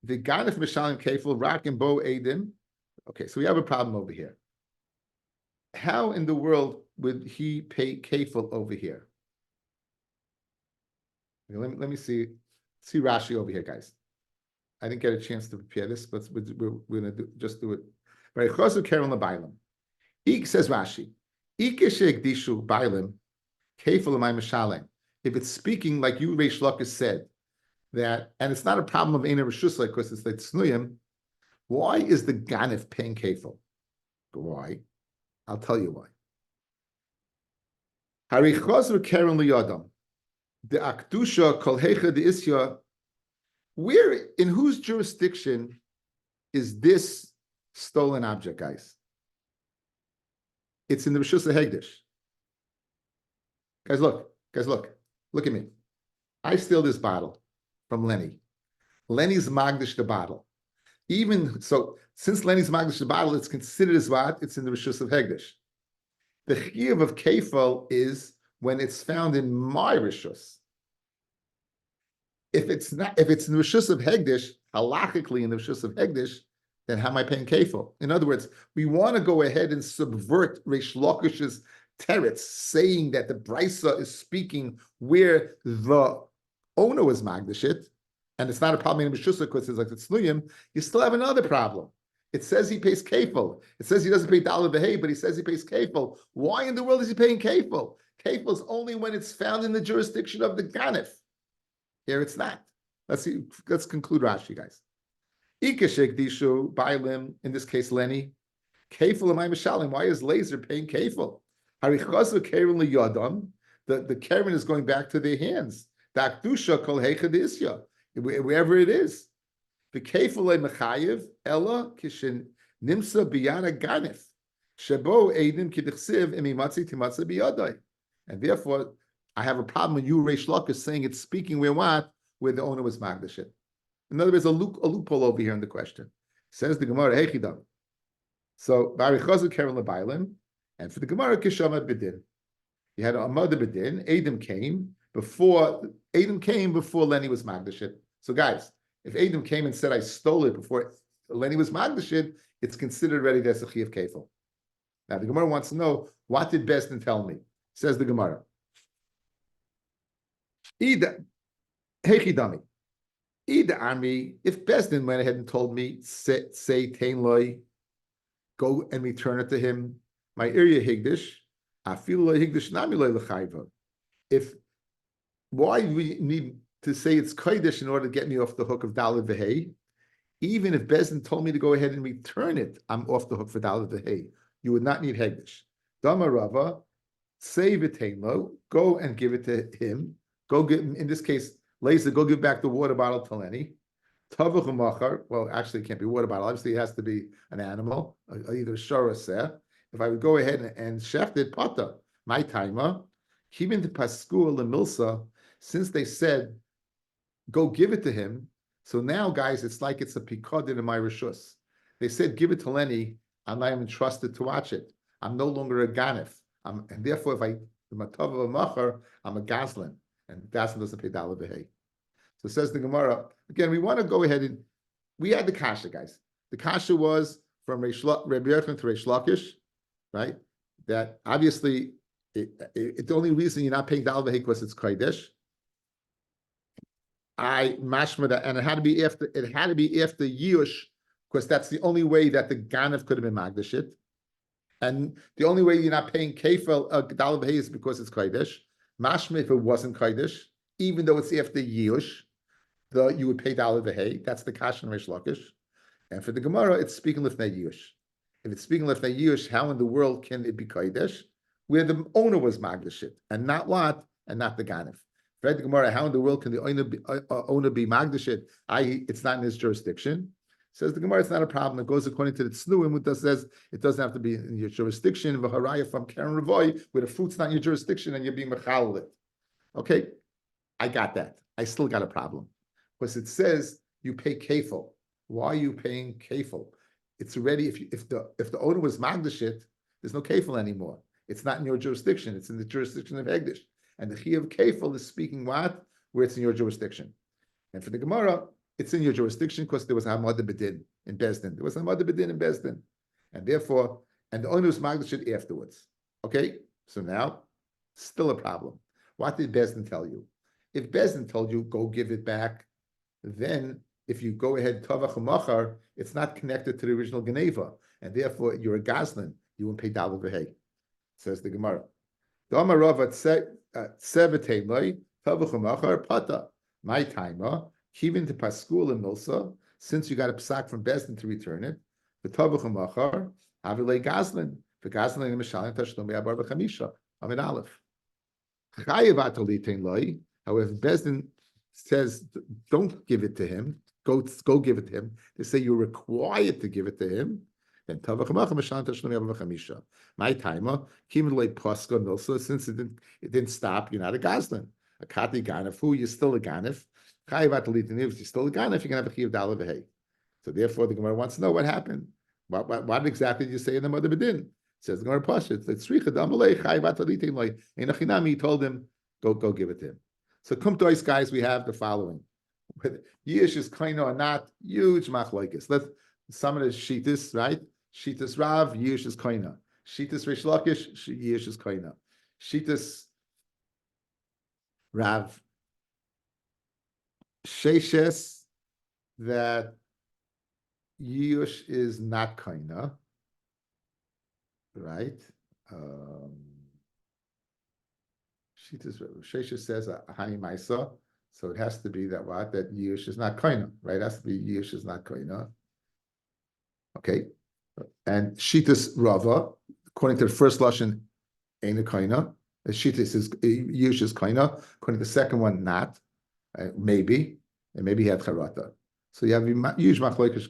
The Ganef Mishalim Kefil, Rak and Bo Edim. Okay, so we have a problem over here. How in the world would he pay kefil over here? Let me see Rashi over here, guys. I didn't get a chance to prepare this, but we're going to just do it. Right, Chosu Keren LeBailim. Ik says Rashi. Ikeshek dishu bailim kefil l'may mishalem. If it's speaking like you, Reish Lakish said that, and it's not a problem of Einer Rishusla because it's like Tznuyim. Why is the Ganef paying kefil? Why? I'll tell you why. Harichosru Keren liyadam, the akdusha kol hecha de isya. Where, in whose jurisdiction is this stolen object, guys? It's in the Rishus Hegdish. Guys, look at me. I steal this bottle from Lenny. Lenny's magdish the bottle. Even so, since Lenny's magdish the bottle, it's considered as what? It's in the Rishus of Hegdish. The chiyuv of kefil is when it's found in my Rishus. If it's in the Rishus of Hegdish, halachically in the Rishus of Hegdish, then how am I paying kefil? In other words, we want to go ahead and subvert Reish Lakish's teretz, saying that the brisa is speaking where the owner was magdashit, and it's not a problem in Mishusah because it's like the Tzluyim. You still have another problem. It says he pays kefil. It says he doesn't pay dollar v'hei, but he says he pays kefil. Why in the world is he paying kefil? Kefil is only when it's found in the jurisdiction of the ganef. Here it's not. Let's see. Let's conclude Rashi, guys. Ikeshek dishu bailim, in this case Lenny. Kefil amay mishalim. Why is Laser paying kefil? Harichasu keren liyadam. The keren is going back to their hands. Dakdusha kol heichad isya, wherever it is. The kefil mechayev ella kishin nimsa biyana ganef shebo edim kidichsiv imimatzi timatzi biyadai. And therefore, I have a problem when you Reish Lakish saying it's speaking where what? Where the owner was magdashit. In other words, a loophole over here in the question. Says the Gemara, Heichidam. So, Barichazu Keren Lebailim, and for the Gemara, Kishama Bedin. You had a mother Bedin, Adam came before Lenny was magdashit. So, guys, if Adam came and said, I stole it before Lenny was magdashit, it's considered already that's a Chi of Kefil. Now, the Gemara wants to know, what did Besdin tell me? Says the Gemara. Heichidami. Either army, if Besdin went ahead and told me, say Tain Loi, go and return it to him, my area Higdish, I feel like Higdish Nami Loi L'chayva. If why we need to say it's kodesh in order to get me off the hook of Daled V'Hei? Even if Bezdin told me to go ahead and return it, I'm off the hook for Daled V'Hei. You would not need Hegdish. Dama Rava, save it, go and give it to him. Go get, in this case, Laser, go give back the water bottle to Lenny. Tavach Machar, well, actually, it can't be water bottle. Obviously, it has to be an animal, either a shor or seh. If I would go ahead and shecht it, pata, my timer, even to Paskul and Milsa, since they said, go give it to him. So now, guys, it's like it's a pikadin in my rishus. They said, give it to Lenny. I'm not even trusted to watch it. I'm no longer a ganif. And therefore, if I'm a tov of a macher, I'm a gazlan. And gazlan doesn't pay Daled V'Hei. So says the Gemara, again, we want to go ahead and, we had the kasha, guys. The kasha was from Rabbi Yochanan to Reish Lakish, right? That obviously, the only reason you're not paying Daled V'Hei because it's kodesh. Mashma that, and it had to be after Yush, because that's the only way that the Ganav could have been Magdashit. And the only way you're not paying Kefel Daled V'Hei is because it's Kodesh. Mashma, if it wasn't Kodesh, even though it's after Yush, you would pay Daled V'Hei. That's the Kash and Reish Lakish. And for the Gemara, it's speaking Lifnei Yush. If it's speaking Lifnei Yush, how in the world can it be Kodesh? Where the owner was Magdashit, and not what? And not the Ganav. Right, the Gemara, how in the world can the owner be Magdashit? It's not in his jurisdiction. Says the Gemara, it's not a problem. It goes according to the Tznuim, which says it doesn't have to be in your jurisdiction. V'haraya from Karen Revoy, where the fruit's not in your jurisdiction and you're being mechalel it. Okay, I got that. I still got a problem because it says you pay kefil. Why are you paying kefil? It's already if the owner was Magdashit, there's no kefil anymore. It's not in your jurisdiction. It's in the jurisdiction of Hegdish. And the Chi of Kefil is speaking what? Where it's in your jurisdiction. And for the Gemara, it's in your jurisdiction because there was a Hamad Bedin in Bezdin. There was a Hamad Bedin in Bezdin. And therefore, and the owner was Magdashit afterwards. Okay? So now, still a problem. What did Bezdin tell you? If Bezdin told you, go give it back, then if you go ahead, Tavach Machar, it's not connected to the original Geneva. And therefore, you're a Gazlan. You won't pay Daled V'Hei. Says the Gemara. My timer, even to Paskul and Milsa, since you got a psak from Bezdin to return it, the Tavuchumachar, Avilei Gazlin, the Gazlin and Mishalim Tashlumi Abar B'Chamisha, Amin Aleph. However, Bezdin says, don't give it to him, go give it to him. They say you're required to give it to him. Then my timer, since it didn't stop, you're not a Gazlan. A Kati Ganef, who you're still a Ganef. You're still a Ganef, you can have a Chiv Daled V'Hei. So therefore, the Gemara wants to know what happened. What exactly did you say in the Mother Bedin? It says the Gemara Pasha, it's he told him, go give it to him. So Kumtois, guys, we have the following. Yish is Kaino or not, huge machlokes. Let's some of the Shitas, right? Shitas Rav, Yish is Kaina. Shitas Reish Lakish, Yish is Kaina. Shitas Rav Sheshes, that Yish is not Kaina, right? Shitas Sheshes says Hani Maisa, so it has to be that what? That Yish is not Kaina, right? It has to be Yish is not Kaina. Okay, and Shitas Rava, according to the first lashon, ain't a kaina. The Shitas is Yush is kaina. According to the second one, not. Maybe, and maybe he had charata. So you have Yush machlokes.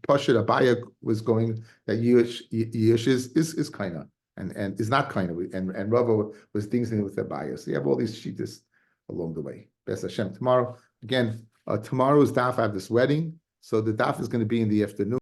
Pashut Abaya was going that Yush is kaina and is not kaina, and Rava was things with Abaya. So you have all these Shitas along the way. Best Hashem tomorrow again. Tomorrow's daf. I have this wedding, so the daf is going to be in the afternoon.